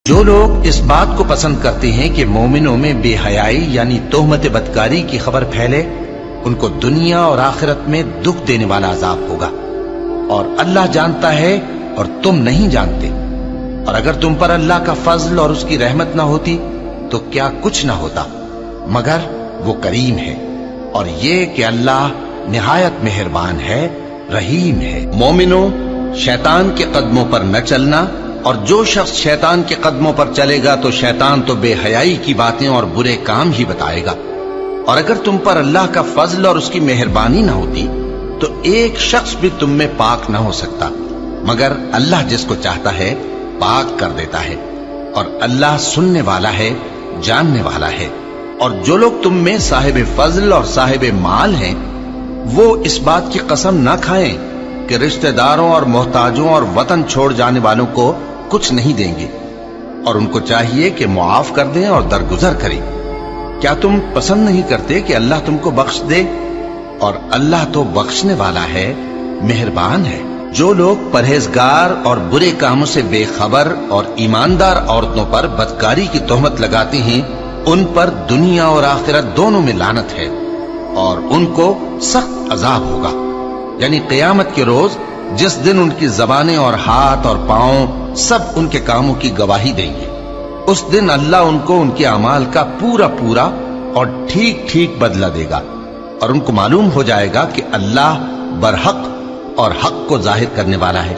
جو لوگ اس بات کو پسند کرتے ہیں کہ مومنوں میں بے حیائی یعنی تہمت بدکاری کی خبر پھیلے، ان کو دنیا اور آخرت میں دکھ دینے والا عذاب ہوگا، اور اللہ جانتا ہے اور تم نہیں جانتے۔ اور اگر تم پر اللہ کا فضل اور اس کی رحمت نہ ہوتی تو کیا کچھ نہ ہوتا، مگر وہ کریم ہے، اور یہ کہ اللہ نہایت مہربان ہے، رحیم ہے۔ مومنوں، شیطان کے قدموں پر نہ چلنا، اور جو شخص شیطان کے قدموں پر چلے گا تو شیطان تو بے حیائی کی باتیں اور برے کام ہی بتائے گا۔ اور اگر تم پر اللہ کا فضل اور اس کی مہربانی نہ ہوتی تو ایک شخص بھی تم میں پاک نہ ہو سکتا، مگر اللہ جس کو چاہتا ہے پاک کر دیتا ہے، اور اللہ سننے والا ہے، جاننے والا ہے۔ اور جو لوگ تم میں صاحب فضل اور صاحب مال ہیں، وہ اس بات کی قسم نہ کھائیں کہ رشتہ داروں اور محتاجوں اور وطن چھوڑ جانے والوں کو کچھ نہیں دیں گے، اور ان کو چاہیے کہ معاف کر دیں اور درگزر کریں۔ کیا تم پسند نہیں کرتے کہ اللہ تم کو بخش دے؟ اور اللہ تو بخشنے والا ہے، مہربان ہے۔ جو لوگ پرہیزگار اور برے کاموں سے بے خبر اور ایماندار عورتوں پر بدکاری کی تہمت لگاتے ہیں، ان پر دنیا اور آخرت دونوں میں لعنت ہے، اور ان کو سخت عذاب ہوگا، یعنی قیامت کے روز، جس دن ان کی زبانیں اور ہاتھ اور پاؤں سب ان کے کاموں کی گواہی دیں گے۔ اس دن اللہ ان کو ان کے اعمال کا پورا پورا اور ٹھیک ٹھیک بدلہ دے گا، اور ان کو معلوم ہو جائے گا کہ اللہ برحق اور حق کو ظاہر کرنے والا ہے۔